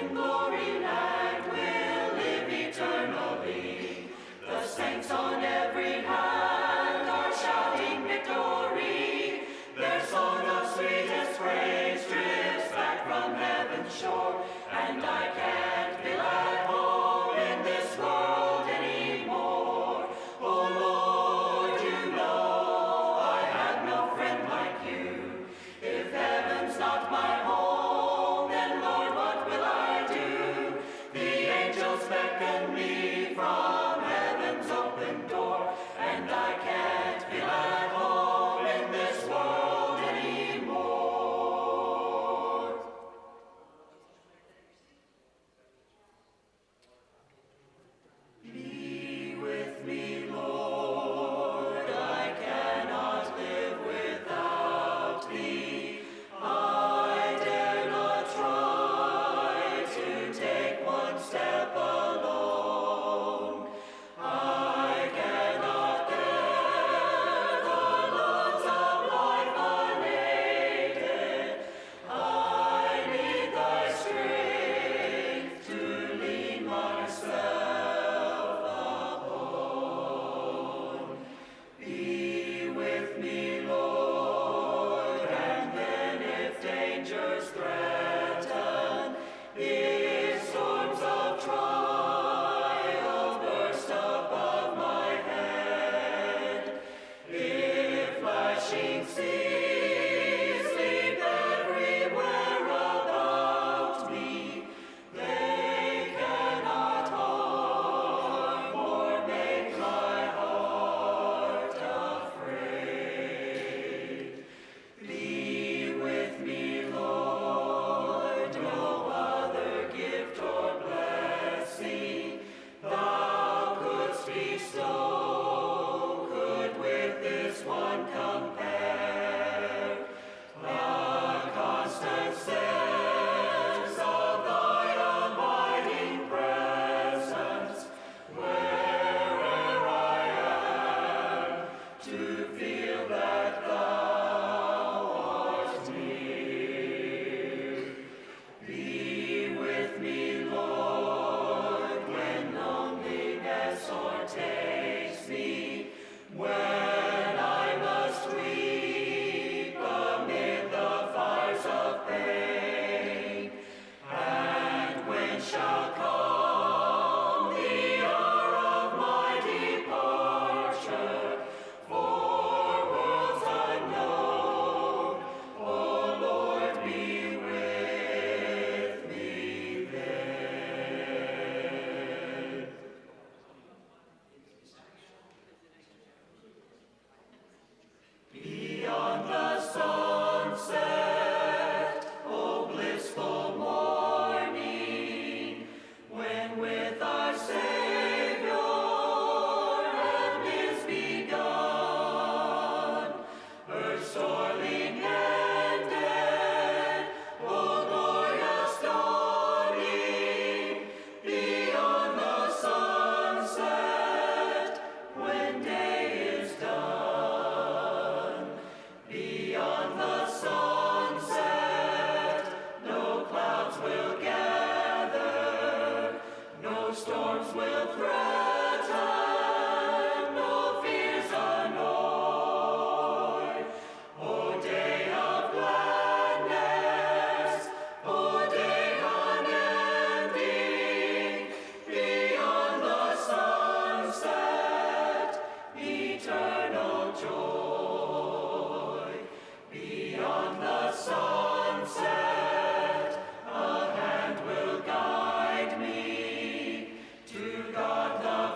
in glory land will live eternally. The saints on every hand are shouting victory. Their song of sweetest praise drifts back from heaven's shore, and I can't feel at home in this world anymore. Oh Lord, you know I have no friend like you. If heaven's not my home, then Lord, what will I do? The angels beckon me from heaven's open door, and I can't feel at home in this world anymore. Be with me, Lord, I cannot live without thee. I dare not try to take one step alone. I cannot bear the loads of life unaided. I need thy strength to lean myself upon. Be with me, Lord, and then if dangers threaten, if storms of trial burst above my head, if flashing seas leap everywhere about me, they cannot harm or make my heart afraid. Be with me, Lord, no other gift or blessing thou couldst bestow could with this one compare. A constant sense of thy abiding presence, where'er I am, to feel that thou art near. Be with me, Lord, when loneliness o'ertakes me, when I must weep amid the fires of pain, and when shall come the hour of my departure for worlds unknown. Oh Lord, be with me then. Beyond the sunset, O blissful morning, when with our Savior heaven is begun, earth's toiling ended, O glorious dawning, beyond the sunset, when day is done. Beyond the sunset, no clouds will gather, no storms will threaten, no fears annoy. O day of gladness, O day unending, beyond the sunset, eternal joy. Beyond the sunset, a hand will guide me to God the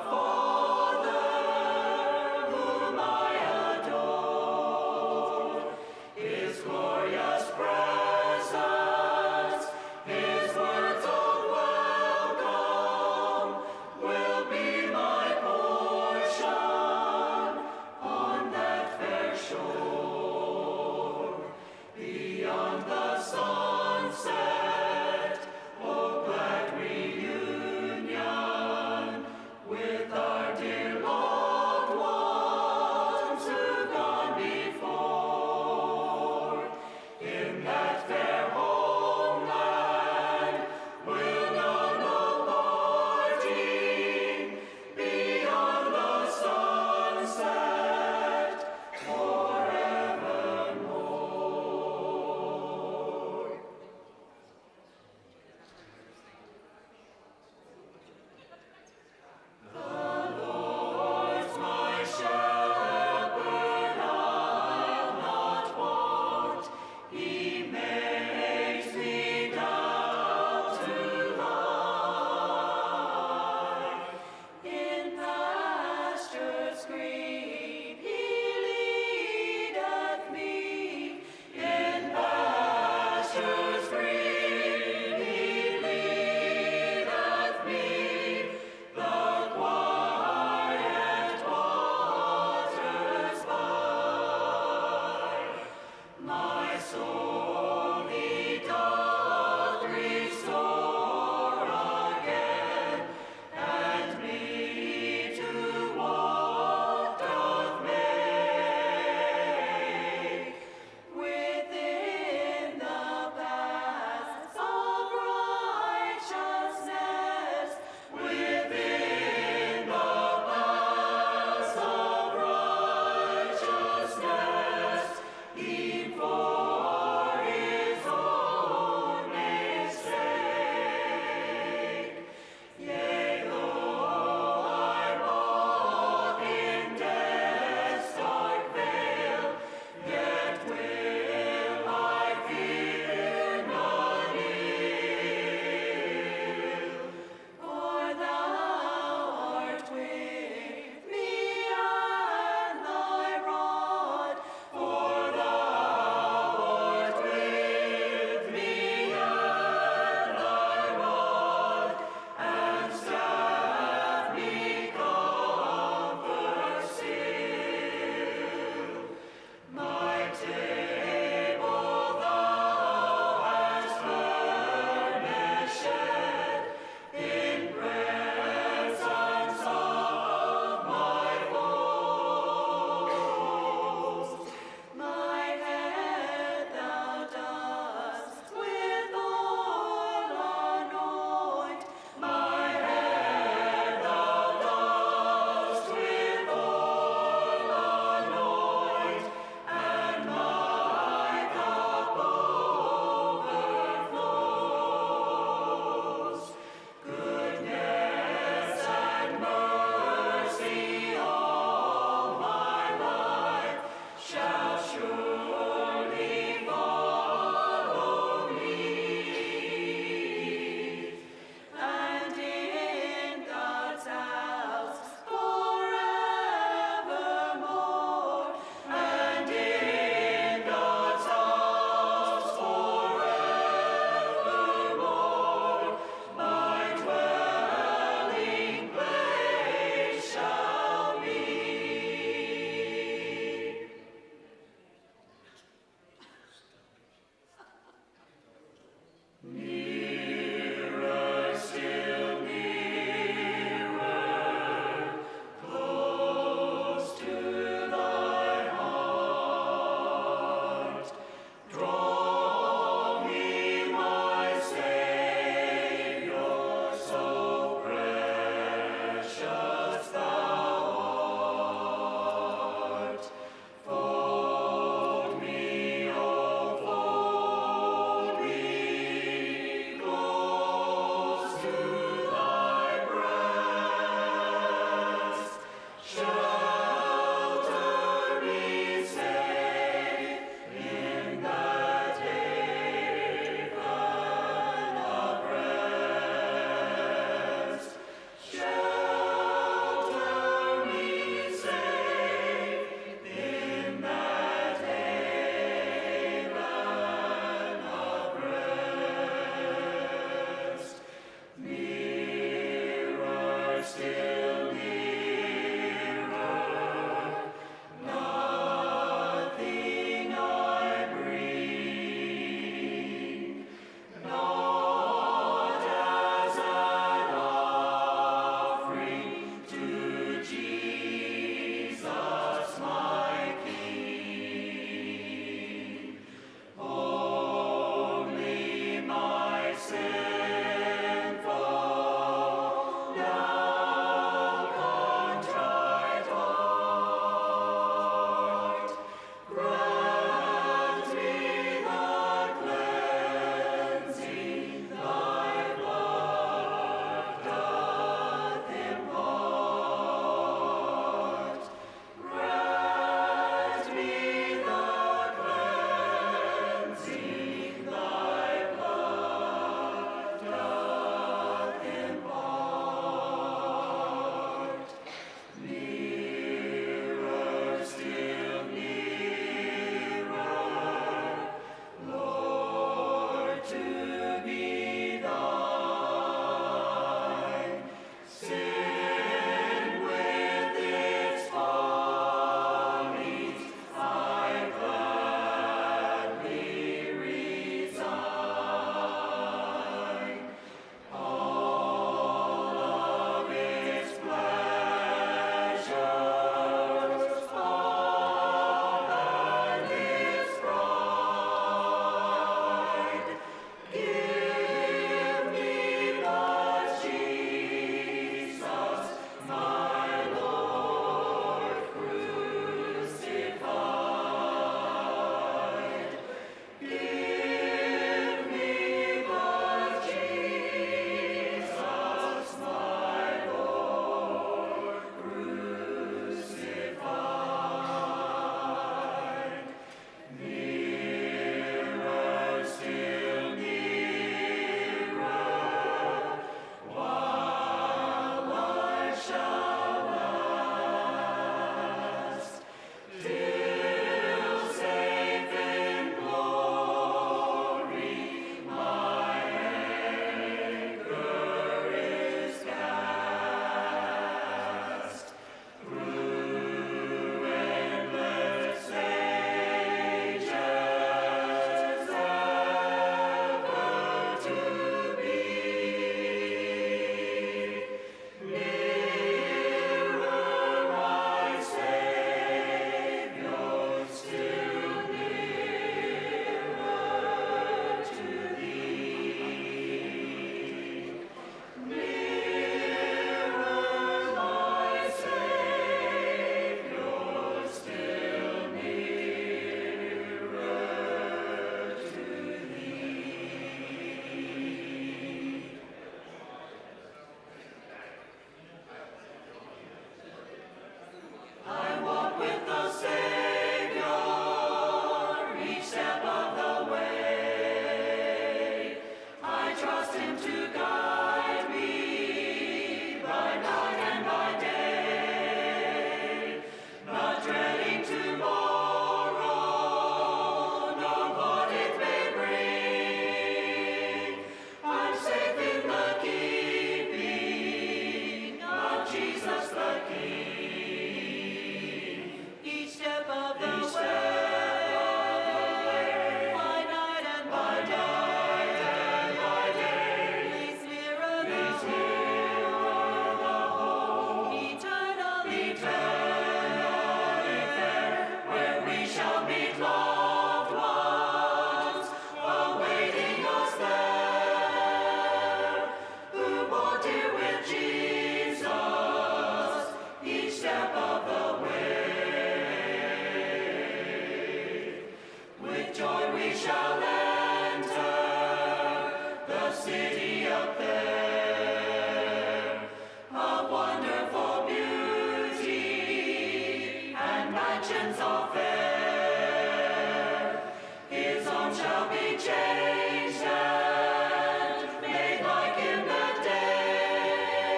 shall be changed and made like in that day,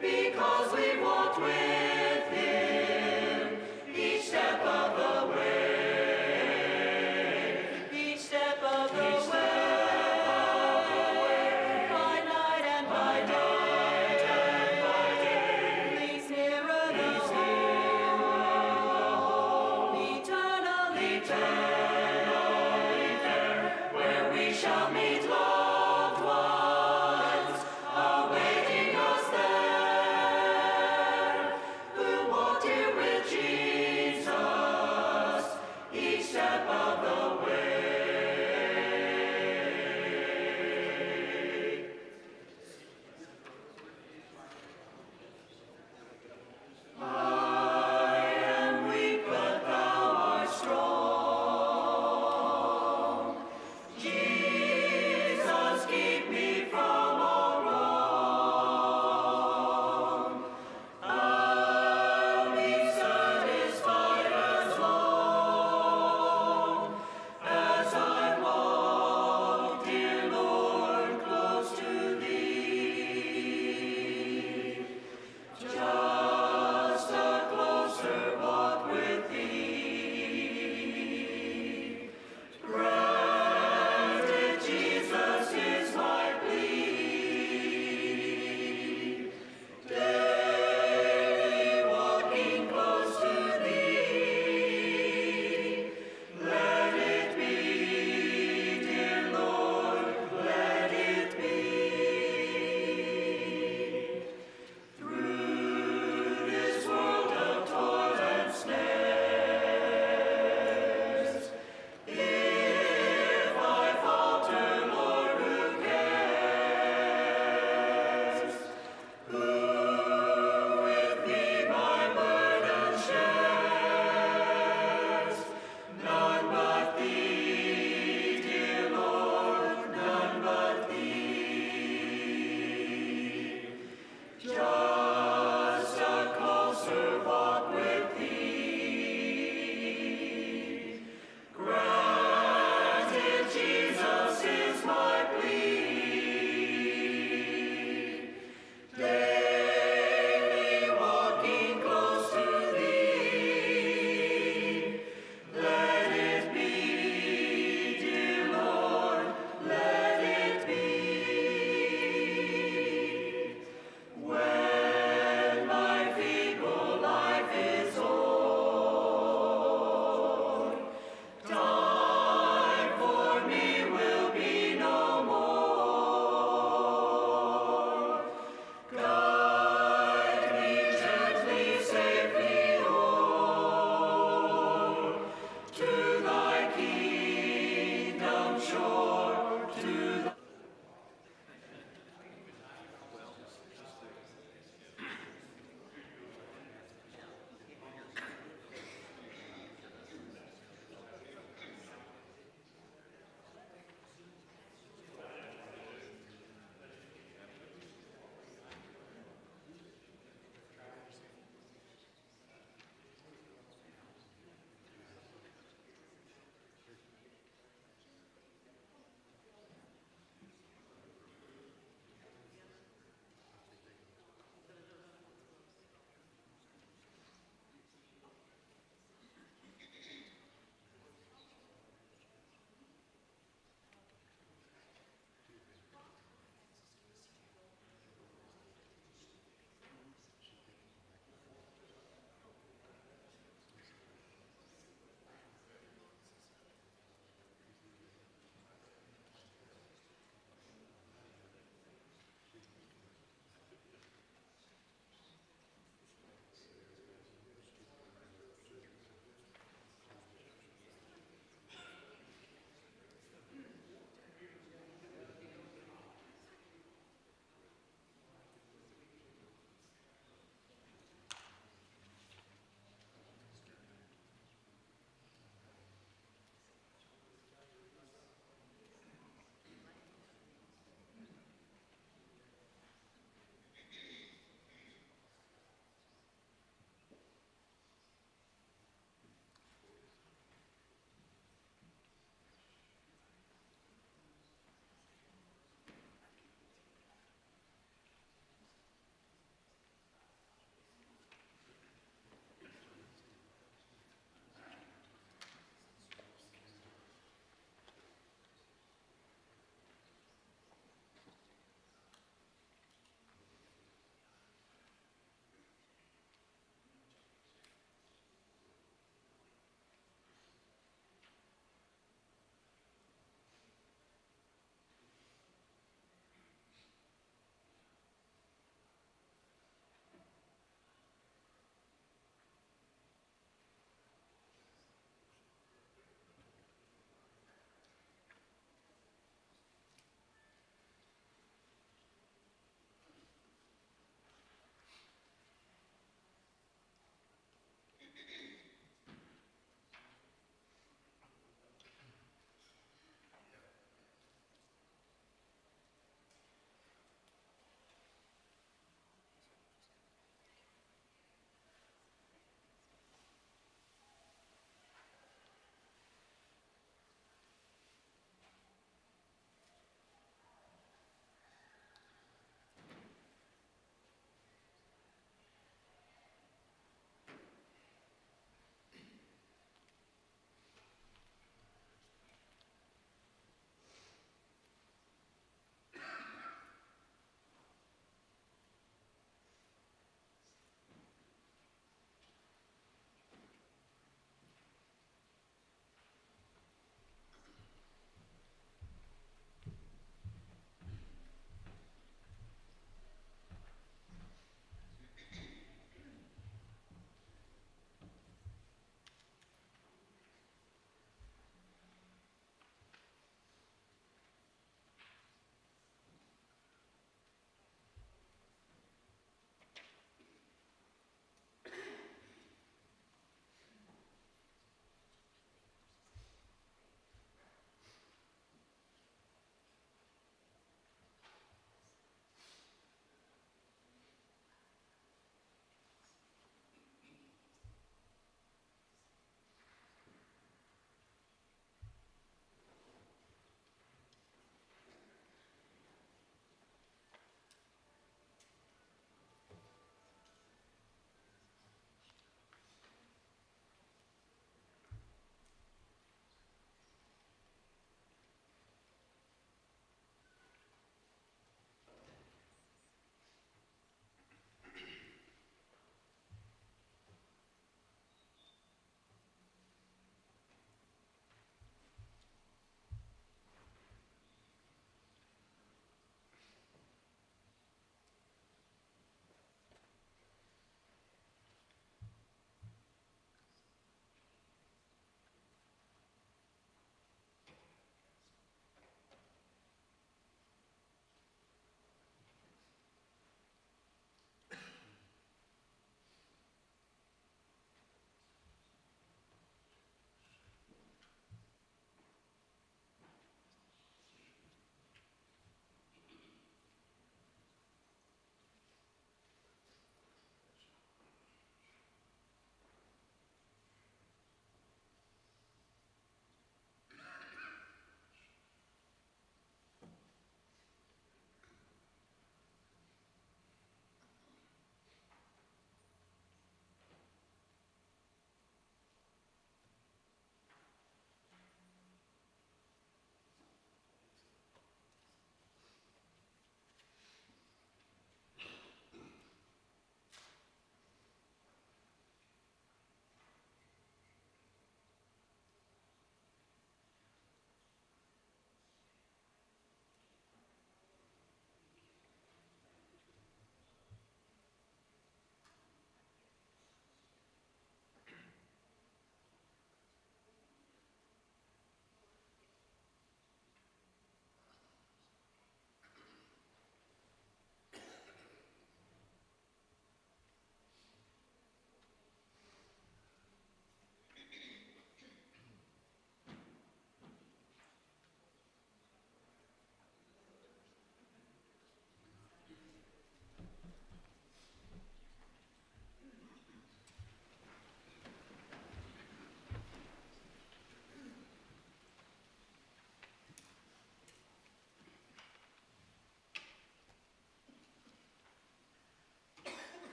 because we walked with him each step of the way, each step of the way, by night and by day, leads nearer the home, eternally there.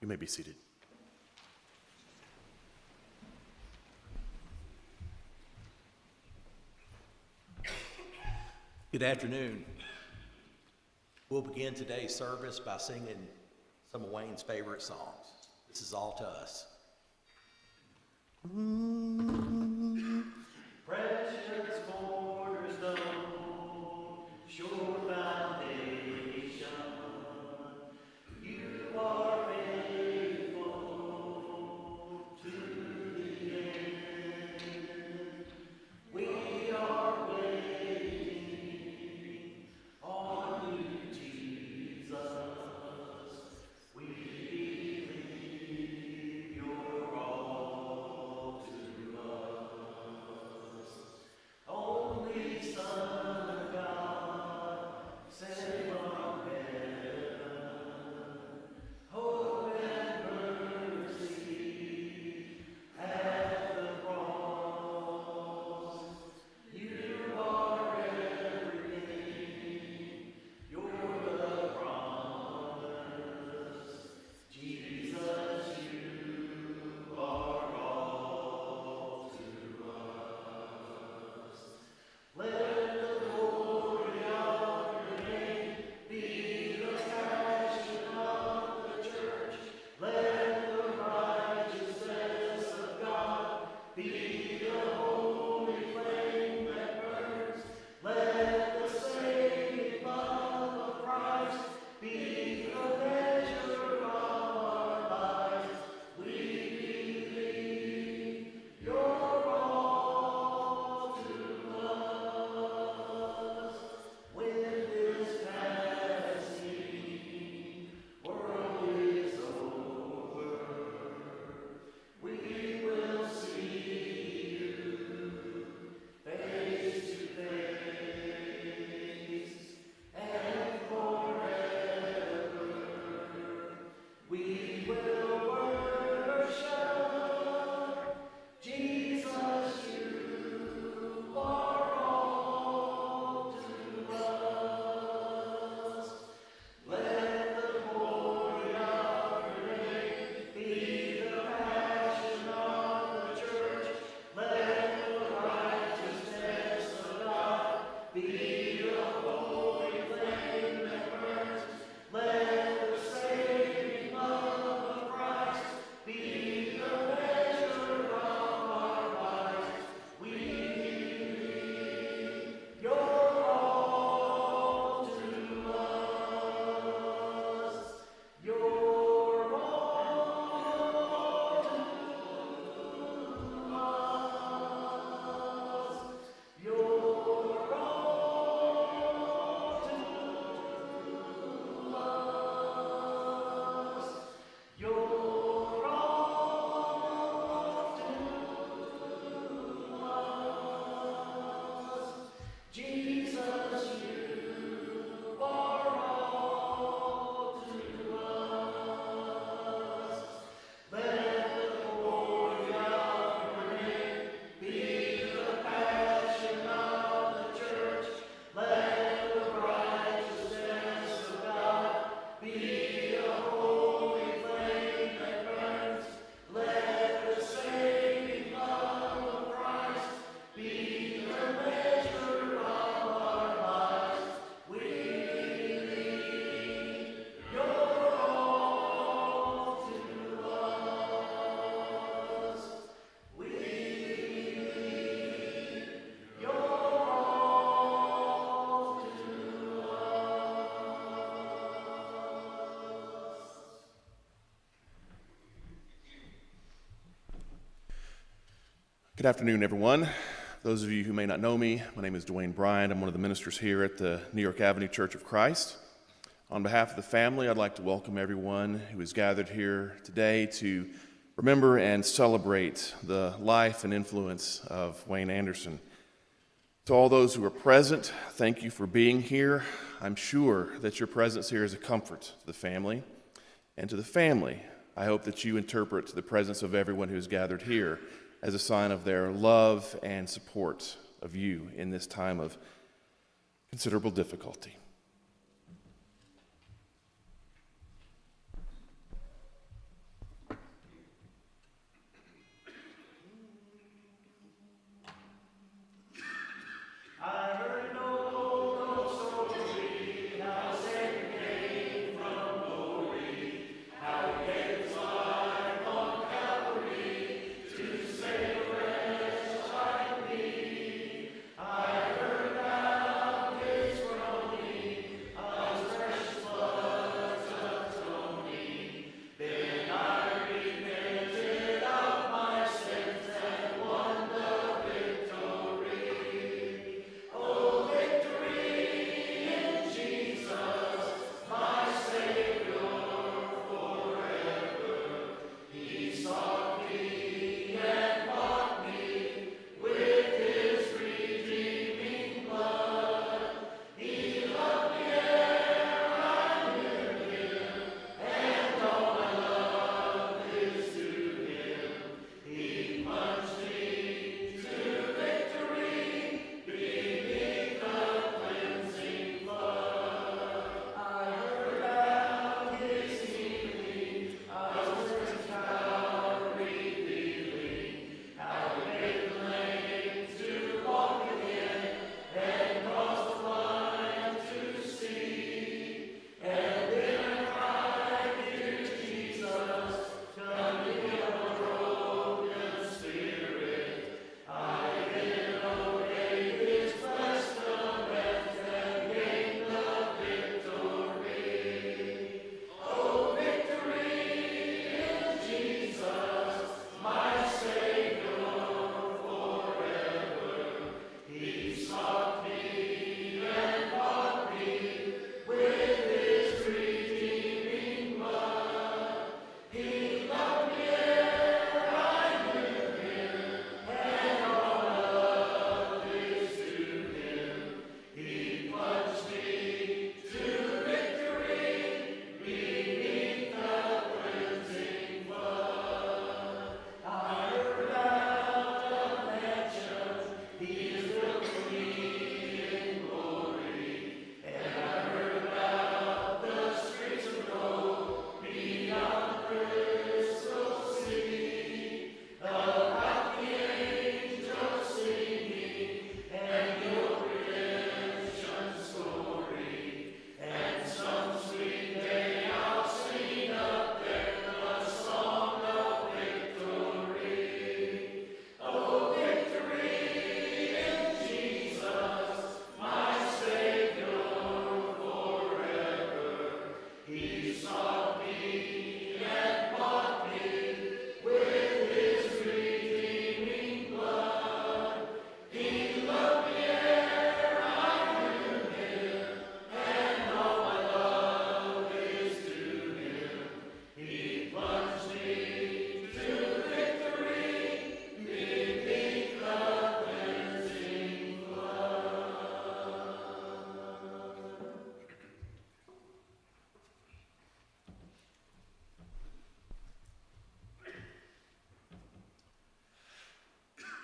You may be seated. Good afternoon. We'll begin today's service by singing some of Wayne's favorite songs. This is All to Us. Precious cornerstone, sure foundation, you are faithful to the end. We are waiting on you, Jesus. We believe you're all to us. Only Son of God, sent from heaven, hope and mercy at the cross. You are everything, you're the promise. Jesus, you are all to us. Let the glory of your name be the passion of the church. Let the righteousness of God be the holy flame that burns. Let the saving love of Christ be the measure of our lives. We believe you're all to us. When this passing world is over, we will see you face to face, and forever we will worship Jesus. You are all to us. Let the glory of your name be the passion of the church. Let the righteousness of God be the holy flame that burns. Let the saving love of Christ be the measure of our lives. We believe you're all to us. You're all to us. You're all to us. You're all to us. Jesus, you are all to us. Let the glory of your name be the passion of the church. Let the righteousness of God be the holy flame that burns. Let the saving love of Christ be the measure of our lives. We believe you're all to us. We believe you're all to us. Good afternoon, everyone. Those of you who may not know me, my name is Dewayne Bryant. I'm one of the ministers here at the New York Avenue Church of Christ. On behalf of the family, I'd like to welcome everyone who is gathered here today to remember and celebrate the life and influence of Wayne Anderson. To all those who are present, thank you for being here. I'm sure that your presence here is a comfort to the family. And to the family, I hope that you interpret the presence of everyone who is gathered here as a sign of their love and support of you in this time of considerable difficulty.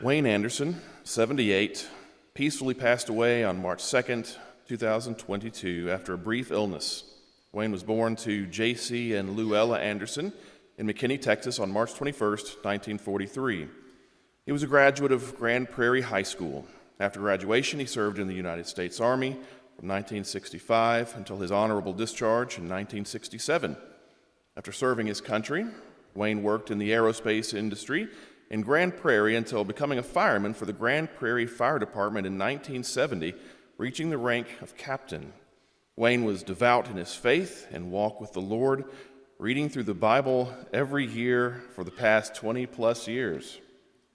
Wayne Anderson, 78, peacefully passed away on March 2nd, 2022, after a brief illness. Wayne was born to J.C. and Luella Anderson in McKinney, Texas on March 21st, 1943. He was a graduate of Grand Prairie High School. After graduation, he served in the United States Army from 1965 until his honorable discharge in 1967. After serving his country, Wayne worked in the aerospace industry in Grand Prairie until becoming a fireman for the Grand Prairie Fire Department in 1970, reaching the rank of captain. Wayne was devout in his faith and walk with the Lord, reading through the Bible every year for the past 20-plus years.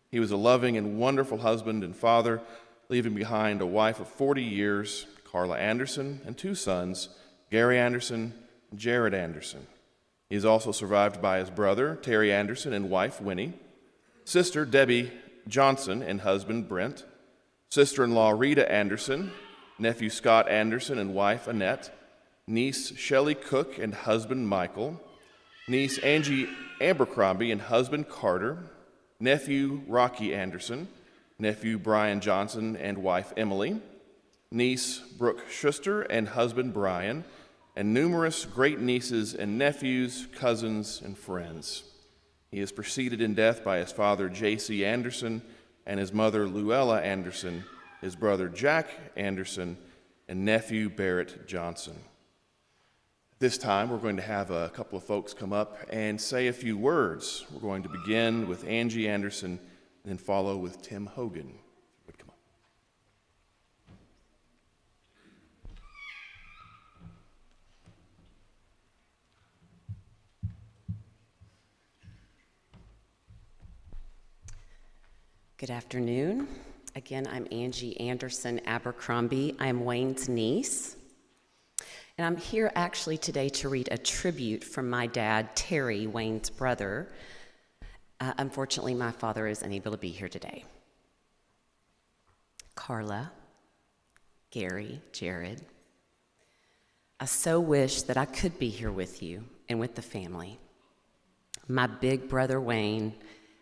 He was a loving and wonderful husband and father, leaving behind a wife of 40 years, Carla Anderson, and two sons, Gary Anderson and Jared Anderson. He is also survived by his brother, Terry Anderson, and wife, Winnie, sister, Debbie Johnson, and husband, Brent, sister-in-law, Rita Anderson, nephew, Scott Anderson, and wife, Annette, niece, Shelley Cook, and husband, Michael, niece, Angie Abercrombie, and husband, Carter, nephew, Rocky Anderson, nephew, Brian Johnson, and wife, Emily, niece, Brooke Schuster, and husband, Brian, and numerous great-nieces and nephews, cousins, and friends. He is preceded in death by his father, J.C. Anderson, and his mother, Luella Anderson, his brother, Jack Anderson, and nephew, Barrett Johnson. This time, we're going to have a couple of folks come up and say a few words. We're going to begin with Angie Anderson and then follow with Tim Hogan. Come on. Good afternoon. Again, I'm Angie Anderson Abercrombie. I'm Wayne's niece. And I'm here actually today to read a tribute from my dad, Terry, Wayne's brother. Unfortunately, my father is unable to be here today. Carla, Gary, Jared, I so wish that I could be here with you and with the family. My big brother, Wayne,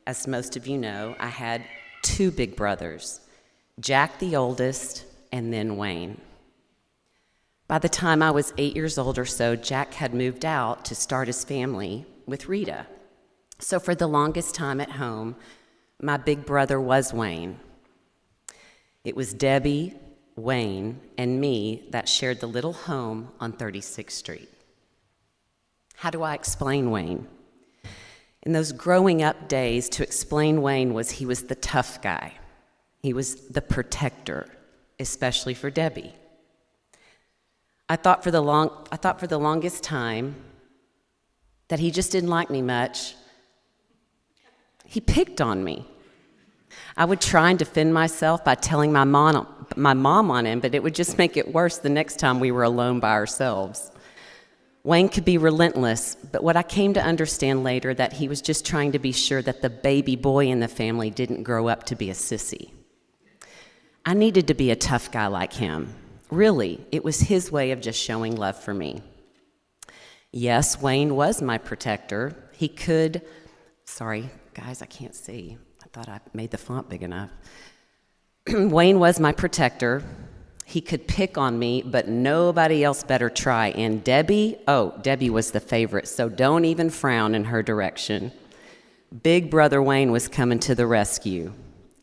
as most of you know, I had two big brothers, Jack the oldest, and then Wayne. By the time I was 8 years old or so, Jack had moved out to start his family with Rita. So for the longest time at home, my big brother was Wayne. It was Debbie, Wayne, and me that shared the little home on 36th Street. How do I explain Wayne? In those growing up days, to explain Wayne was he was the tough guy. He was the protector, especially for Debbie. I thought for the longest time that he just didn't like me much. He picked on me. I would try and defend myself by telling my mom on him, but it would just make it worse the next time we were alone by ourselves. Wayne could be relentless, but what I came to understand later that he was just trying to be sure that the baby boy in the family didn't grow up to be a sissy. I needed to be a tough guy like him. Really, it was his way of just showing love for me. Yes, Wayne was my protector. He could, sorry, guys, I can't see. I thought I made the font big enough. Wayne was my protector. He could pick on me, but nobody else better try. And Debbie was the favorite, so don't even frown in her direction. Big brother Wayne was coming to the rescue.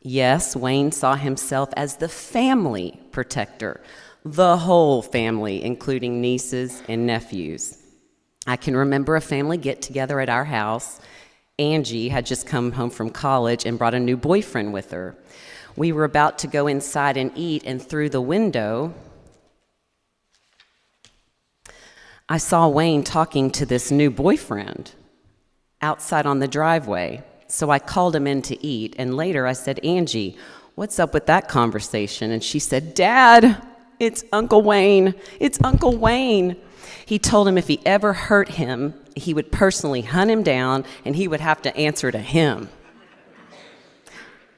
Yes, Wayne saw himself as the family protector, the whole family, including nieces and nephews. I can remember a family get-together at our house. Angie had just come home from college and brought a new boyfriend with her. We were about to go inside and eat, and through the window, I saw Wayne talking to this new boyfriend outside on the driveway. So I called him in to eat, and later I said, Angie, what's up with that conversation? And she said, Dad, it's Uncle Wayne. It's Uncle Wayne. He told him if he ever hurt him, he would personally hunt him down, and he would have to answer to him.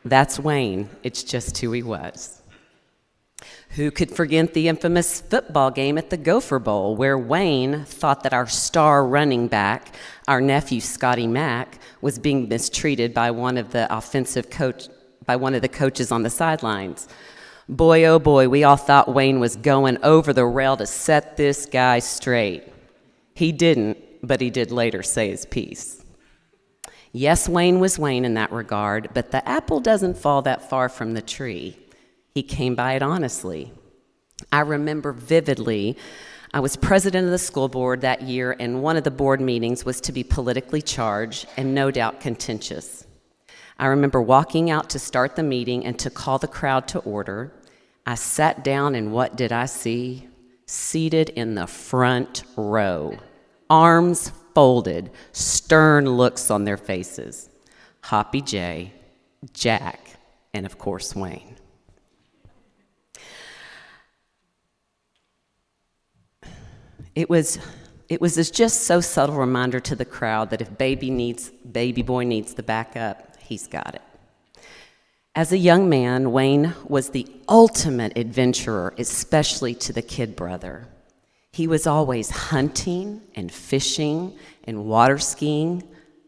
That's Wayne. It's just who he was. Who could forget the infamous football game at the Gopher Bowl, where Wayne thought that our star running back, our nephew Scotty Mack, was being mistreated by one of the offensive coach by one of the coaches on the sidelines. Boy, oh boy, we all thought Wayne was going over the rail to set this guy straight. He didn't, but he did later say his piece. Yes, Wayne was Wayne in that regard, but the apple doesn't fall that far from the tree. He came by it honestly. I remember vividly, I was president of the school board that year, and one of the board meetings was to be politically charged and no doubt contentious. I remember walking out to start the meeting and to call the crowd to order. I sat down, and what did I see? Seated in the front row, arms folded, stern looks on their faces. Hoppy J, Jack, and of course Wayne. It was this just so subtle reminder to the crowd that if baby boy needs the backup, he's got it. As a young man, Wayne was the ultimate adventurer, especially to the kid brother. He was always hunting and fishing and water skiing,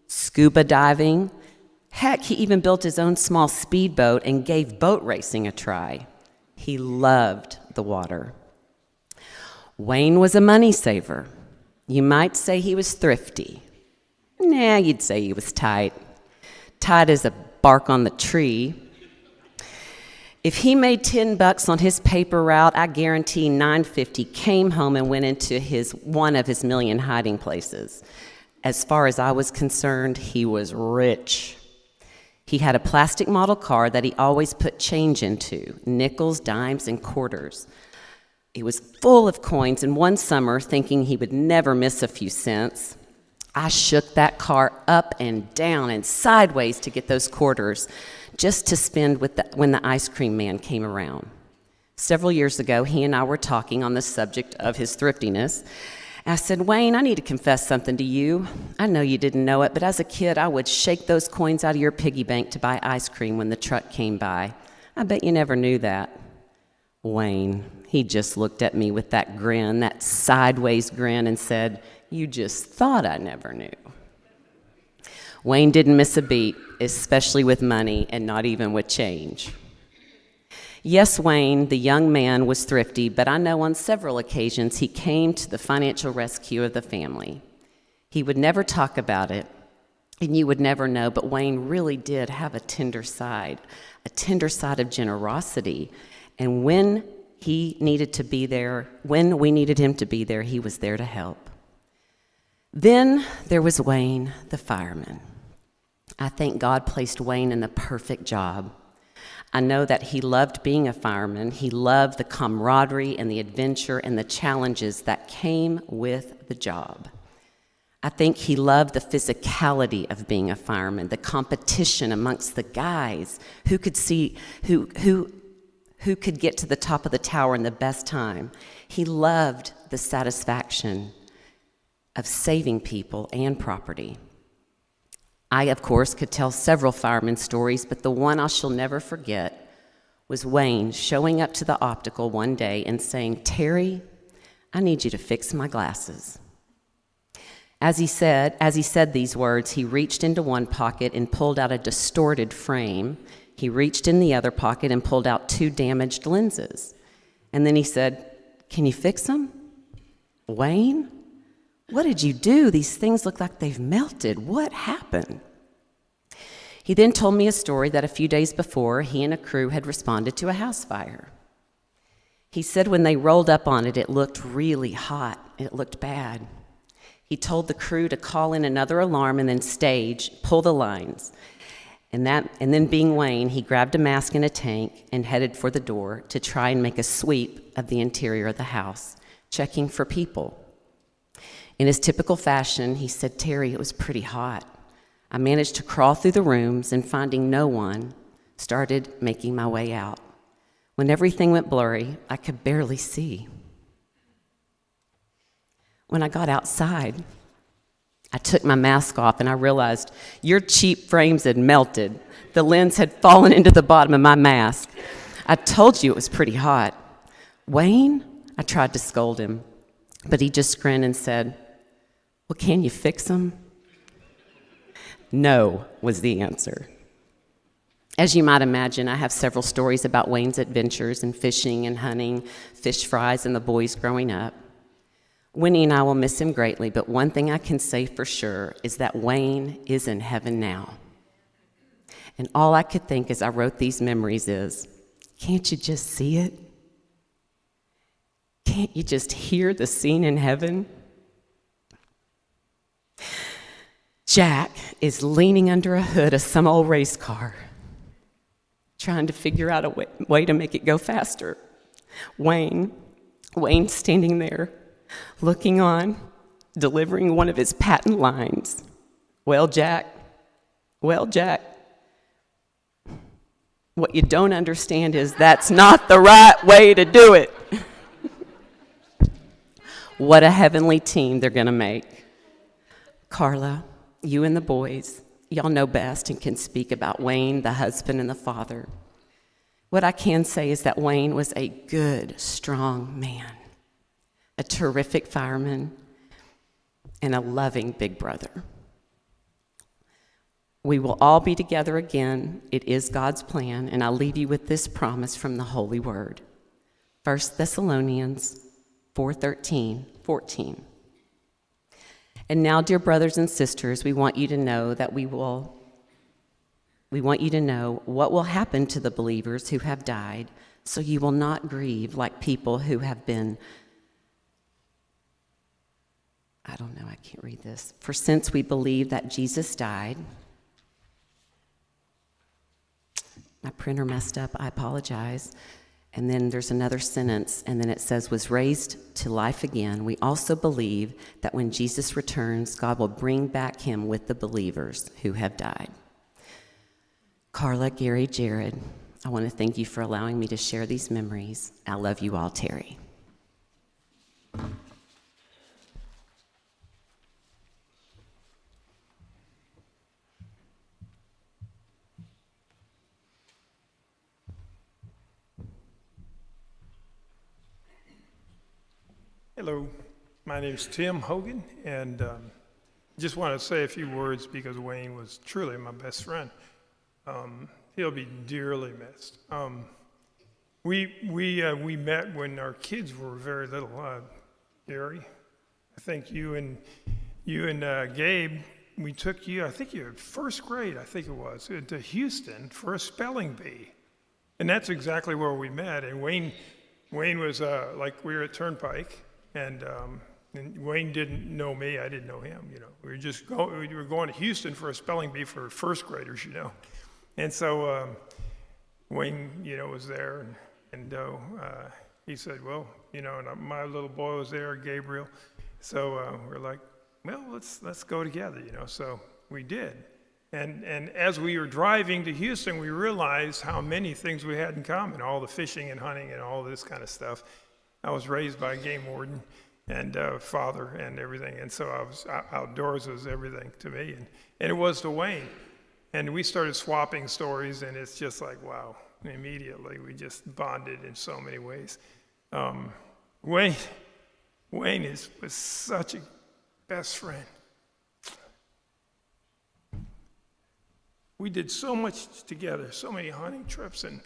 scuba diving. Heck, he even built his own small speedboat and gave boat racing a try. He loved the water. Wayne was a money saver. You might say he was thrifty. Nah, you'd say he was tight. Tight as a bark on the tree. If he made $10 on his paper route, I guarantee $9.50 came home and went into one of his million hiding places. As far as I was concerned, he was rich. He had a plastic model car that he always put change into, nickels, dimes, and quarters. It was full of coins, and one summer, thinking he would never miss a few cents, I shook that car up and down and sideways to get those quarters, just to spend when the ice cream man came around. Several years ago, he and I were talking on the subject of his thriftiness. I said, Wayne, I need to confess something to you. I know you didn't know it, but as a kid, I would shake those coins out of your piggy bank to buy ice cream when the truck came by. I bet you never knew that. Wayne, he just looked at me with that grin, that sideways grin, and said, you just thought I never knew. Wayne didn't miss a beat, especially with money and not even with change. Yes, Wayne, the young man, was thrifty, but I know on several occasions he came to the financial rescue of the family. He would never talk about it, and you would never know, but Wayne really did have a tender side of generosity. And when we needed him to be there, he was there to help. Then there was Wayne, the fireman. I think God placed Wayne in the perfect job. I know that he loved being a fireman. He loved the camaraderie and the adventure and the challenges that came with the job. I think he loved the physicality of being a fireman, the competition amongst the guys who could get to the top of the tower in the best time. He loved the satisfaction of saving people and property. I, of course, could tell several fireman stories, but the one I shall never forget was Wayne showing up to the optical one day and saying, Terry, I need you to fix my glasses. As he said these words, he reached into one pocket and pulled out a distorted frame. He reached in the other pocket and pulled out 2 damaged lenses. And then he said, can you fix them? Wayne, what did you do? These things look like they've melted. What happened? He then told me a story that a few days before, he and a crew had responded to a house fire. He said when they rolled up on it, it looked really hot. It looked bad. He told the crew to call in another alarm and then pull the lines. And then being Wayne, he grabbed a mask and a tank and headed for the door to try and make a sweep of the interior of the house, checking for people. In his typical fashion, he said, Terry, it was pretty hot. I managed to crawl through the rooms and finding no one, started making my way out. When everything went blurry, I could barely see. When I got outside, I took my mask off and I realized your cheap frames had melted. The lens had fallen into the bottom of my mask. I told you it was pretty hot. Wayne, I tried to scold him, but he just grinned and said, well, can you fix them? No, was the answer. As you might imagine, I have several stories about Wayne's adventures in fishing and hunting, fish fries, and the boys growing up. Winnie and I will miss him greatly, but one thing I can say for sure is that Wayne is in heaven now. And all I could think as I wrote these memories is, can't you just see it? Can't you just hear the scene in heaven? Jack is leaning under a hood of some old race car, trying to figure out a way to make it go faster. Wayne standing there, looking on, delivering one of his patent lines. Well, Jack, what you don't understand is that's not the right way to do it. What a heavenly team they're going to make. Carla, you and the boys, y'all know best and can speak about Wayne, the husband and the father. What I can say is that Wayne was a good, strong man, a terrific fireman, and a loving big brother. We will all be together again. It is God's plan, and I'll leave you with this promise from the Holy Word. 1 Thessalonians 4:13-14. And now, dear brothers and sisters, we want you to know what will happen to the believers who have died, so you will not grieve like people who have been, I can't read this. For since we believe that Jesus died, my printer messed up, I apologize. And then there's another sentence, and then it says, was raised to life again. We also believe that when Jesus returns, God will bring back him with the believers who have died. Carla, Gary, Jared, I want to thank you for allowing me to share these memories. I love you all, Terry. Hello, my name's Tim Hogan, and just want to say a few words because Wayne was truly my best friend. He'll be dearly missed. We met when our kids were very little. Gary, I think you and Gabe, we took you. I think you were first grade. I think it was to Houston for a spelling bee, and that's exactly where we met. And Wayne was like we were at Turnpike. And Wayne didn't know me, I didn't know him, We were going to Houston for a spelling bee for first graders, And so Wayne, was there, and he said, well, and my little boy was there, Gabriel. So we're like, well, let's go together, So we did. And as we were driving to Houston, we realized how many things we had in common, all the fishing and hunting and all this kind of stuff. I was raised by a game warden and father and everything, and so I was outdoors was everything to me, and it was to Wayne. And we started swapping stories, and it's just like, wow, immediately we just bonded in so many ways. Wayne was such a best friend. We did so much together, so many hunting trips and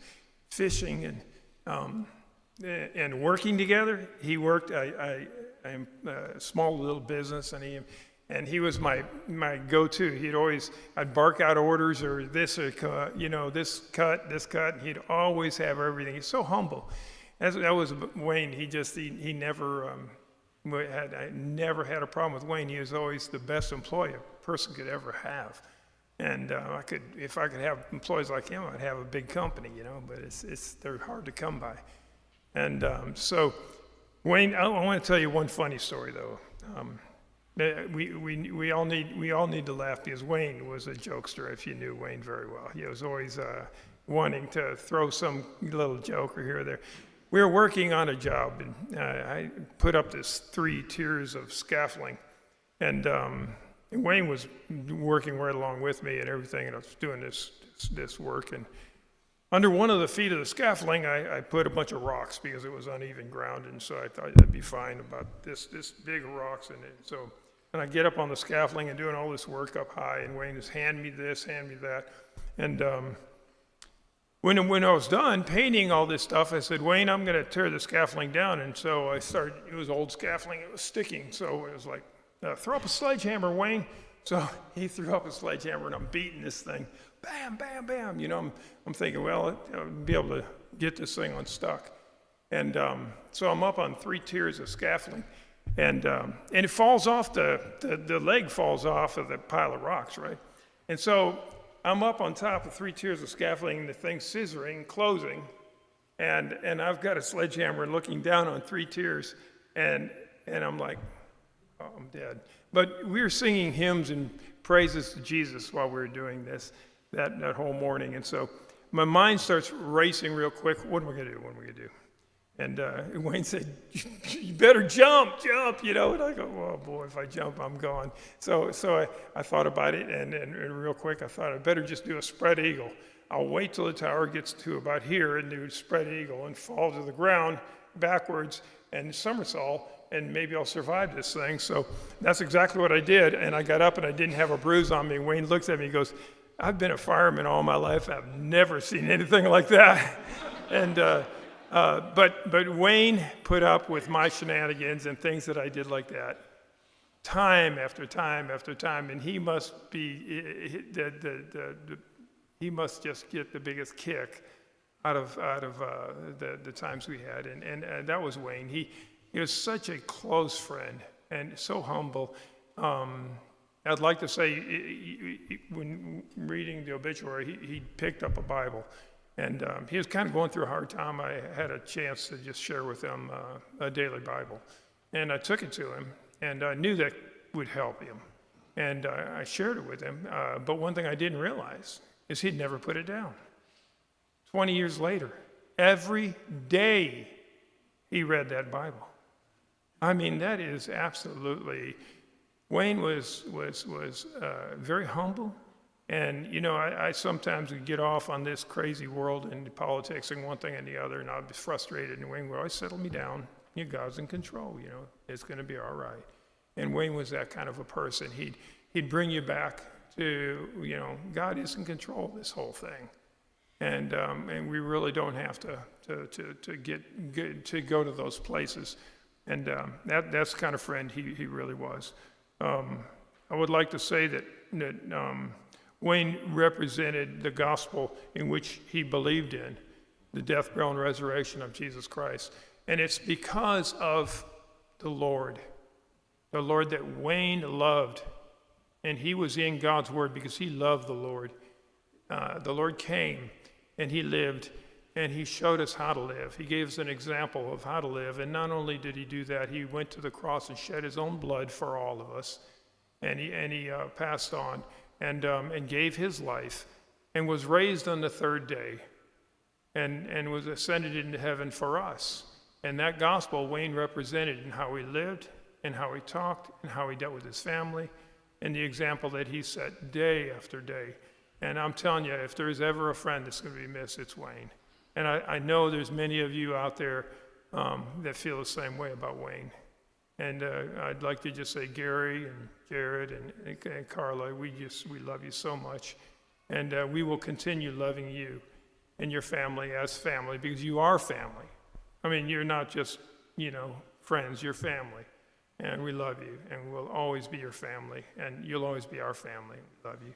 fishing and working together. He worked a small little business, and he was my go-to. I'd bark out orders or this cut. And he'd always have everything. He's so humble. That was Wayne. He never I never had a problem with Wayne. He was always the best employee a person could ever have. And if I could have employees like him, I'd have a big company, But they're hard to come by. And so, Wayne, I want to tell you one funny story, though. We all need to laugh because Wayne was a jokester. If you knew Wayne very well, he was always wanting to throw some little joke or here or there. We were working on a job, and I put up this 3 tiers of scaffolding, and Wayne was working right along with me and everything, and I was doing this work. And under one of the feet of the scaffolding, I put a bunch of rocks because it was uneven ground, and so I thought that'd be fine about this big rocks. And I get up on the scaffolding and doing all this work up high, and Wayne is hand me this, hand me that. And when I was done painting all this stuff, I said, Wayne, I'm going to tear the scaffolding down. And so I started, it was old scaffolding, it was sticking. So it was like, throw up a sledgehammer, Wayne. So he threw up a sledgehammer and I'm beating this thing. Bam, bam, bam. You know, I'm thinking, well, I'll be able to get this thing unstuck. And so I'm up on 3 tiers of scaffolding. And it falls off, the leg falls off of the pile of rocks, right? And so I'm up on top of 3 tiers of scaffolding, and the thing's scissoring, closing, and I've got a sledgehammer looking down on 3 tiers, and I'm like, oh, I'm dead. But we were singing hymns and praises to Jesus while we were doing this, that whole morning, and so my mind starts racing real quick. What am I going to do? What am I going to do? And Wayne said, you better jump, you know. And I go, oh, boy, if I jump, I'm gone. So I thought about it, and real quick, I thought I'd better just do a spread eagle. I'll wait till the tower gets to about here and do a spread eagle and fall to the ground backwards and somersault, and maybe I'll survive this thing. So that's exactly what I did, and I got up, and I didn't have a bruise on me. Wayne looks at me and goes, I've been a fireman all my life. I've never seen anything like that. And but Wayne put up with my shenanigans and things that I did like that, time after time after time, and he must be he must just get the biggest kick out of the times we had, and that was Wayne. He was such a close friend and so humble. I'd like to say, when reading the obituary, he picked up a Bible. And he was kind of going through a hard time. I had a chance to just share with him a daily Bible. And I took it to him, and I knew that would help him. And I shared it with him. But one thing I didn't realize is he'd never put it down. 20 years later, every day he read that Bible. I mean, that is absolutely... Wayne was very humble. And, you know, I sometimes would get off on this crazy world and politics and one thing and the other, and I'd be frustrated, and Wayne would always settle me down. God's in control, you know, it's going to be all right. And Wayne was that kind of a person. He'd bring you back to, you know, God is in control of this whole thing. And we really don't have to go to those places. And that's the kind of friend he really was. I would like to say that Wayne represented the gospel in which he believed in, the death, burial, and resurrection of Jesus Christ. And it's because of the Lord that Wayne loved. And he was in God's word because he loved the Lord. The Lord came and he lived and he showed us how to live. He gave us an example of how to live. And not only did he do that, he went to the cross and shed his own blood for all of us. And he passed on. And gave his life, and was raised on the 3rd day, and was ascended into heaven for us. And that gospel Wayne represented in how he lived, and how he talked, and how he dealt with his family, and the example that he set day after day. And I'm telling you, if there's ever a friend that's going to be missed, it's Wayne. And I know there's many of you out there that feel the same way about Wayne. And I'd like to just say, Gary and Jared and Carla, we love you so much. And we will continue loving you and your family as family, because you are family. I mean, you're not just, you know, friends, you're family. And we love you, and we'll always be your family. And you'll always be our family. We love you.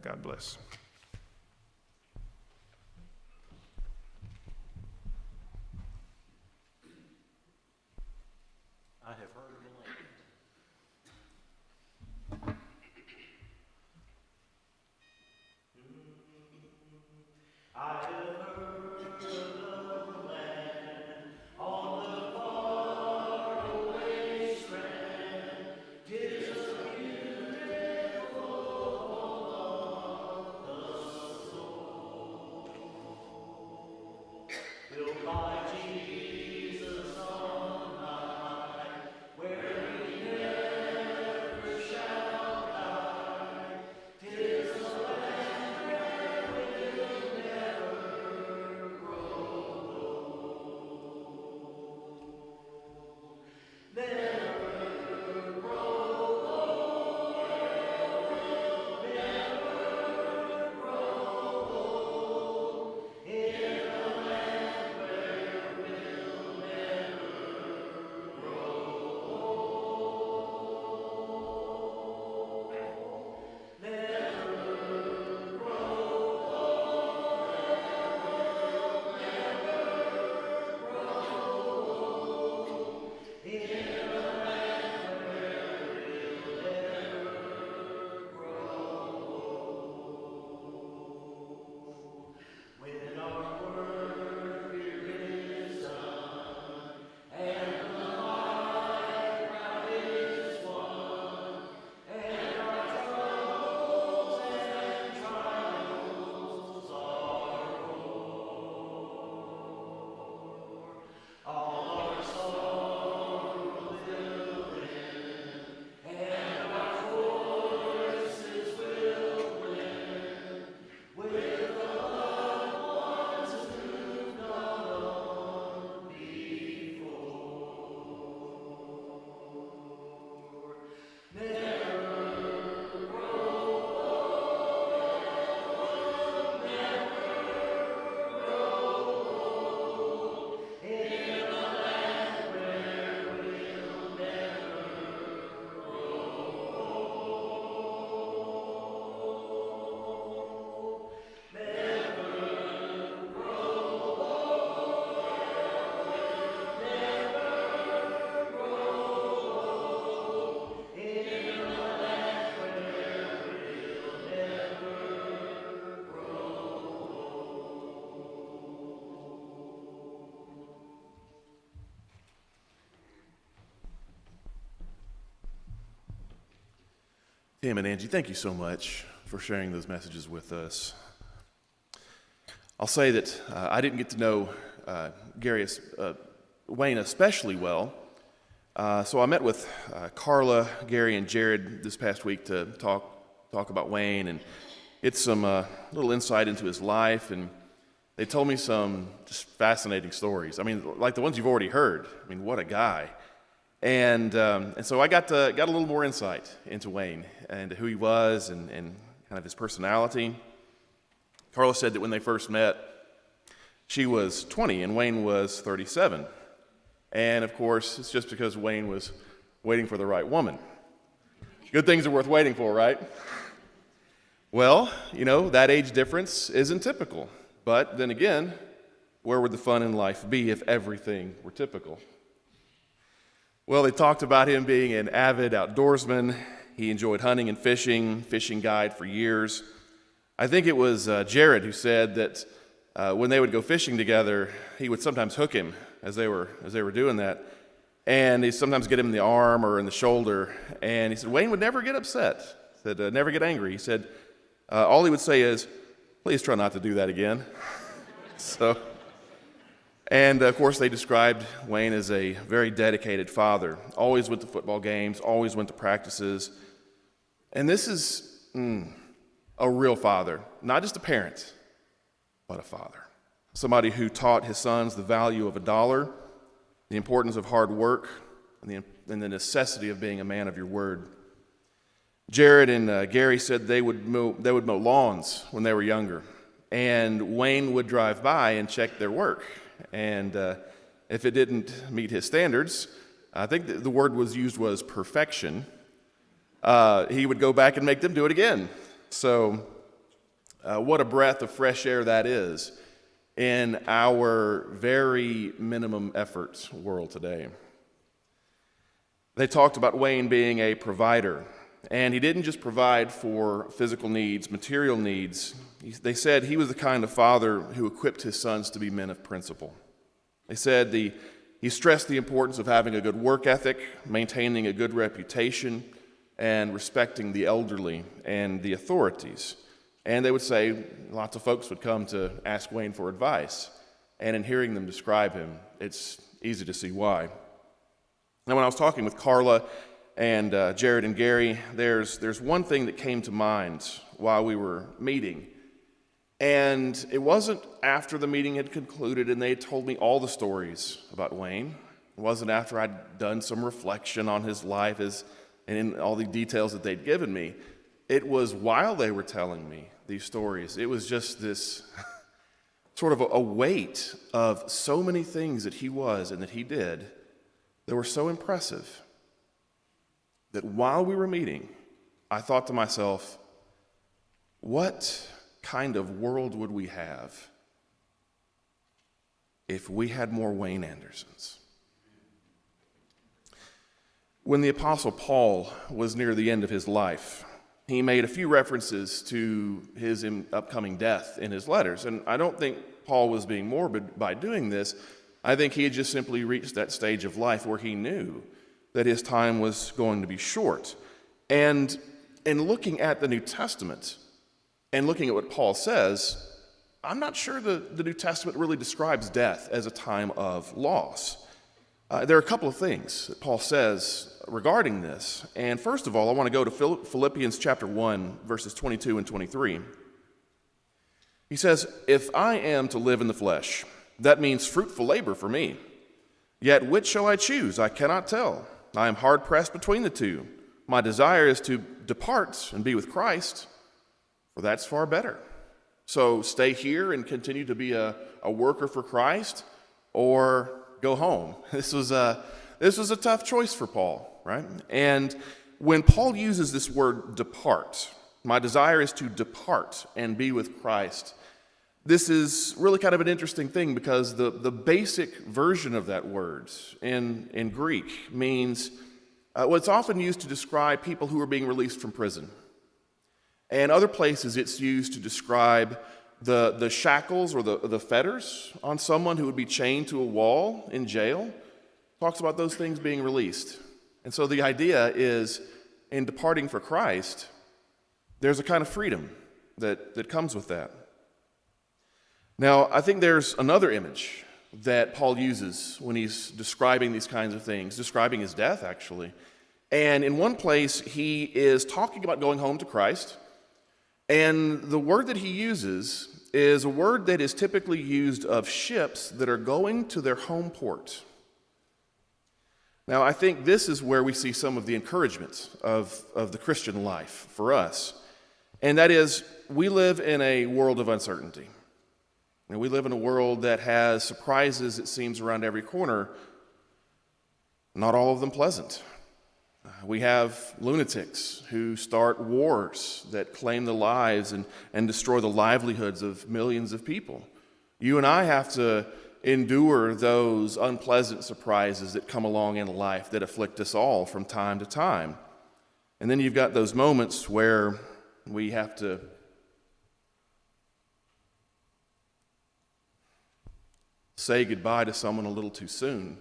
God bless. I have heard of the land. Tim and Angie, thank you so much for sharing those messages with us. I'll say that I didn't get to know Wayne especially well, so I met with Carla, Gary, and Jared this past week to talk about Wayne and get some little insight into his life, and they told me some just fascinating stories. I mean, like the ones you've already heard. I mean, what a guy. And so I got a little more insight into Wayne and who he was and kind of his personality. Carla said that when they first met, she was 20 and Wayne was 37. And of course, it's just because Wayne was waiting for the right woman. Good things are worth waiting for, right? Well, that age difference isn't typical. But then again, where would the fun in life be if everything were typical? Well, they talked about him being an avid outdoorsman. He enjoyed hunting and fishing guide for years. I think it was Jared who said that when they would go fishing together, he would sometimes hook him as they were doing that. And he'd sometimes get him in the arm or in the shoulder. And he said Wayne would never get upset. He said, never get angry. He said, all he would say is, please try not to do that again. And of course they described Wayne as a very dedicated father. Always went to football games, always went to practices. And this is a real father, not just a parent, but a father. Somebody who taught his sons the value of $1, the importance of hard work, and the necessity of being a man of your word. Jared and Gary said they would mow lawns when they were younger, and Wayne would drive by and check their work. And if it didn't meet his standards, I think the word was perfection, he would go back and make them do it again. So what a breath of fresh air that is in our very minimum effort world today. They talked about Wayne being a provider, and he didn't just provide for physical needs, material needs. They said he was the kind of father who equipped his sons to be men of principle. They said he stressed the importance of having a good work ethic, maintaining a good reputation, and respecting the elderly and the authorities. And they would say lots of folks would come to ask Wayne for advice. And in hearing them describe him, it's easy to see why. Now, when I was talking with Carla and Jared and Gary, there's one thing that came to mind while we were meeting. And it wasn't after the meeting had concluded and they had told me all the stories about Wayne. It wasn't after I'd done some reflection on his life and in all the details that they'd given me. It was while they were telling me these stories. It was just this sort of a weight of so many things that he was and that he did that were so impressive that while we were meeting, I thought to myself, what kind of world would we have if we had more Wayne Andersons? When the Apostle Paul was near the end of his life, he made a few references to his upcoming death in his letters. And I don't think Paul was being morbid by doing this. I think he had just simply reached that stage of life where he knew that his time was going to be short. And in looking at the New Testament and looking at what Paul says, I'm not sure the New Testament really describes death as a time of loss. There are a couple of things that Paul says regarding this. And first of all, I want to go to Philippians chapter 1, verses 22 and 23. He says, if I am to live in the flesh, that means fruitful labor for me. Yet which shall I choose? I cannot tell. I am hard pressed between the two. My desire is to depart and be with Christ, for that's far better. So stay here and continue to be a worker for Christ, or go home. This was a tough choice for Paul, right? And when Paul uses this word depart, my desire is to depart and be with Christ. This is really kind of an interesting thing because the basic version of that word in Greek means it's often used to describe people who are being released from prison. And other places it's used to describe the shackles or the fetters on someone who would be chained to a wall in jail. Talks about those things being released. And so the idea is, in departing for Christ, there's a kind of freedom that comes with that. Now, I think there's another image that Paul uses when he's describing these kinds of things, describing his death, actually. And in one place, he is talking about going home to Christ, and the word that he uses is a word that is typically used of ships that are going to their home port. Now, I think this is where we see some of the encouragement of the Christian life for us, and that is we live in a world of uncertainty. And we live in a world that has surprises, it seems, around every corner, not all of them pleasant. We have lunatics who start wars that claim the lives and destroy the livelihoods of millions of people. You and I have to endure those unpleasant surprises that come along in life that afflict us all from time to time. And then you've got those moments where we have to say goodbye to someone a little too soon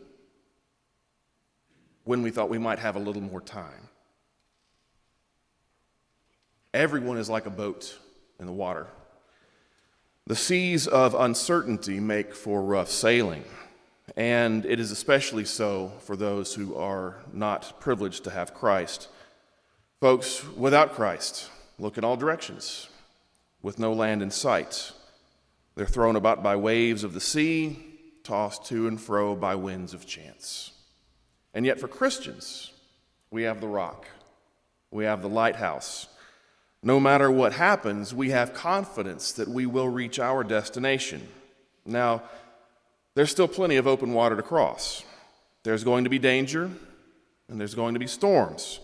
when we thought we might have a little more time. Everyone is like a boat in the water. The seas of uncertainty make for rough sailing, and it is especially so for those who are not privileged to have Christ. Folks without Christ look in all directions with no land in sight. They're thrown about by waves of the sea, tossed to and fro by winds of chance. And yet for Christians, we have the rock. We have the lighthouse. No matter what happens, we have confidence that we will reach our destination. Now, there's still plenty of open water to cross. There's going to be danger, and there's going to be storms.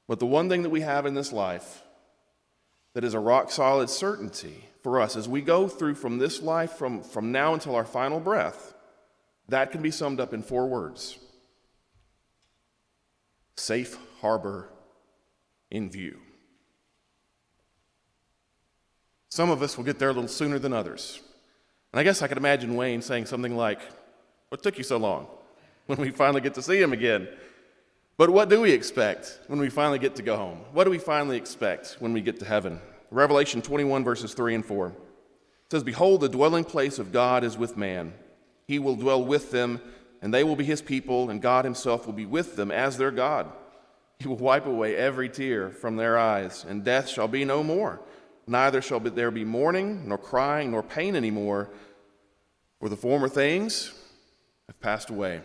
But the one thing that we have in this life that is a rock-solid certainty for us as we go through from this life, from now until our final breath, that can be summed up in 4 words. Safe harbor in view. Some of us will get there a little sooner than others. And I guess I could imagine Wayne saying something like, "What took you so long?" when we finally get to see him again. But what do we expect when we finally get to go home? What do we finally expect when we get to heaven? Revelation 21, verses 3 and 4. It says, "Behold, the dwelling place of God is with man. He will dwell with them, and they will be his people, and God himself will be with them as their God. He will wipe away every tear from their eyes, and death shall be no more. Neither shall there be mourning, nor crying, nor pain anymore, for the former things have passed away."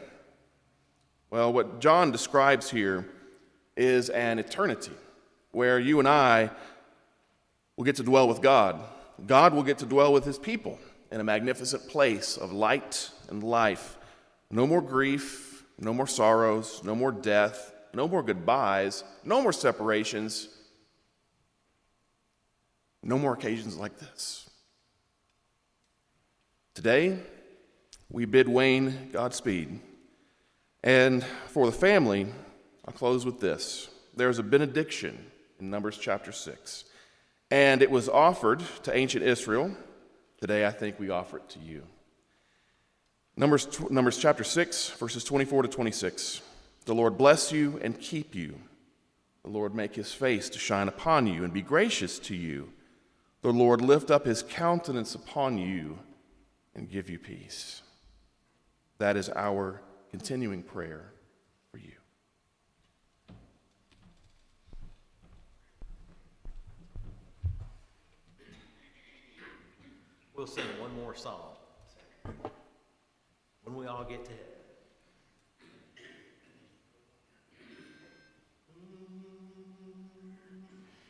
Well, what John describes here is an eternity where you and I will get to dwell with God. God will get to dwell with his people in a magnificent place of light and life. No more grief, no more sorrows, no more death, no more goodbyes, no more separations, no more occasions like this. Today, we bid Wayne Godspeed. And for the family, I'll close with this. There's a benediction in Numbers chapter 6. And it was offered to ancient Israel. Today, I think we offer it to you. Numbers chapter 6, verses 24 to 26. "The Lord bless you and keep you. The Lord make his face to shine upon you and be gracious to you. The Lord lift up his countenance upon you and give you peace." That is our continuing prayer for you. We'll sing one more song when we all get to heaven.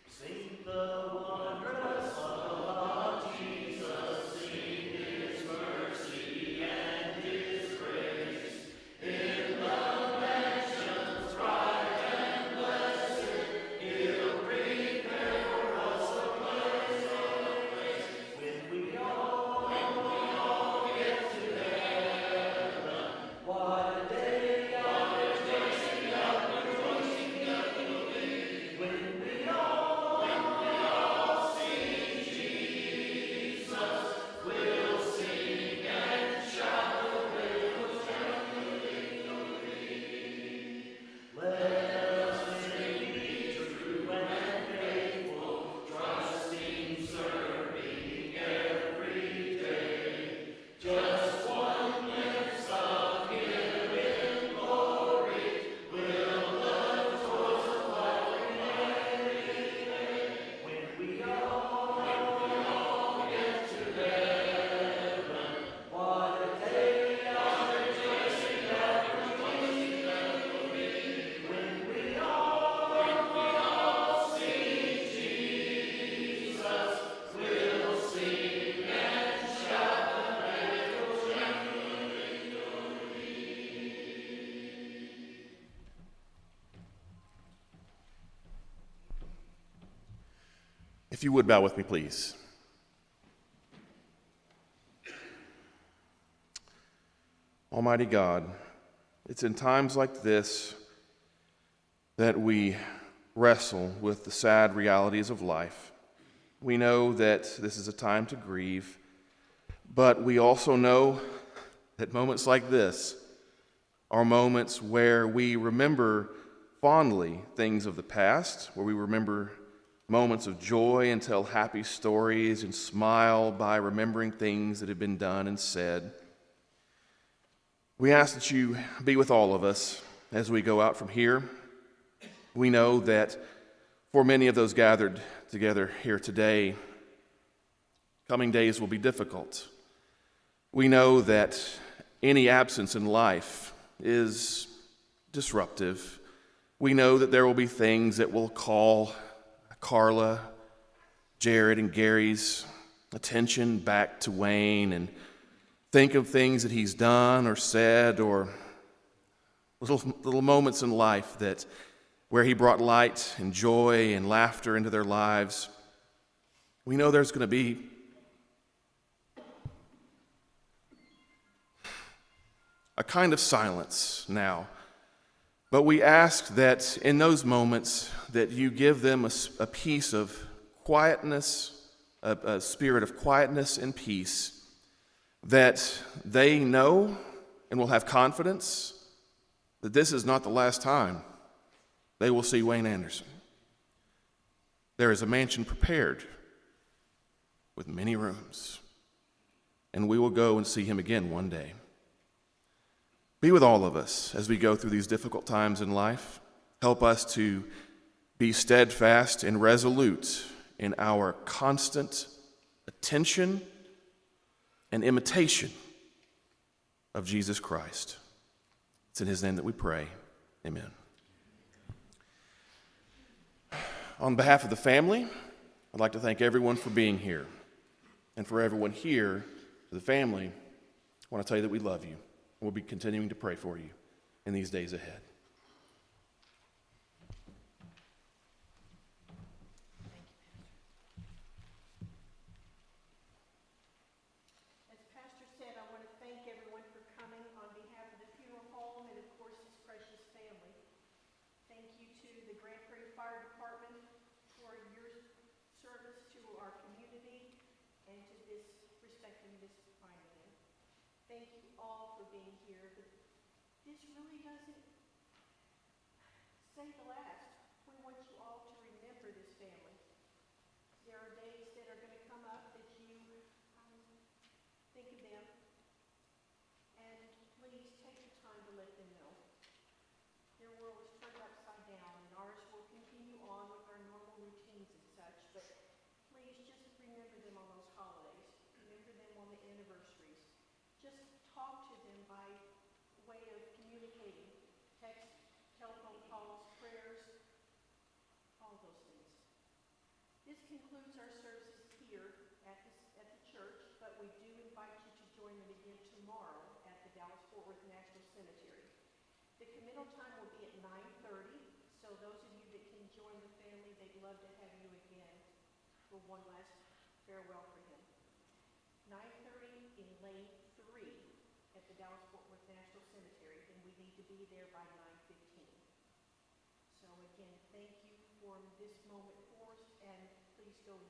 Sing the wondrous love of Jesus, sing his mercy and his grace. In the mansions bright and blessed, he'll prepare for us a place. When we all get to heaven, If you would bow with me, please. Almighty God, it's in times like this that we wrestle with the sad realities of life. We know that this is a time to grieve, but we also know that moments like this are moments where we remember fondly things of the past, where we remember moments of joy and tell happy stories and smile by remembering things that have been done and said. We ask that you be with all of us as we go out from here. We know that for many of those gathered together here today, coming days will be difficult. We know that any absence in life is disruptive. We know that there will be things that will call Carla, Jared, and Gary's attention back to Wayne and think of things that he's done or said, or little moments in life that where he brought light and joy and laughter into their lives. We know there's going to be a kind of silence now. But we ask that in those moments that you give them a piece of quietness, a spirit of quietness and peace, that they know and will have confidence that this is not the last time they will see Wayne Anderson. There is a mansion prepared with many rooms, and we will go and see him again one day. Be with all of us as we go through these difficult times in life. Help us to be steadfast and resolute in our constant attention and imitation of Jesus Christ. It's in his name that we pray. Amen. On behalf of the family, I'd like to thank everyone for being here. And for everyone here, for the family, I want to tell you that we love you. We'll be continuing to pray for you in these days ahead. As Pastor said, I want to thank everyone for coming on behalf of the funeral home and, of course, his precious family. Thank you to the Grand Prairie Fire Department for your service to our community and to respecting this fine man. Thank you all for being here. But this really doesn't say the last. We want you all to remember this family. There are days that are going to come up that you think of them, and please take the time to let them know. Their world is turned upside down, and ours will continue on with our normal routines and such, but please just remember them on those holidays. Remember them on the anniversaries. Just talk to them by way of communicating, text, telephone calls, prayers, all those things. This concludes our services here at the church, but we do invite you to join them again tomorrow at the Dallas-Fort Worth National Cemetery. The committal time will be at 9:30, so those of you that can join the family, they'd love to have you again for one last farewell for him. 9:30 in lane 3 at the Dallas-Fort Worth National Cemetery, and we need to be there by 9:15. So again, thank you for this moment for us, and please go and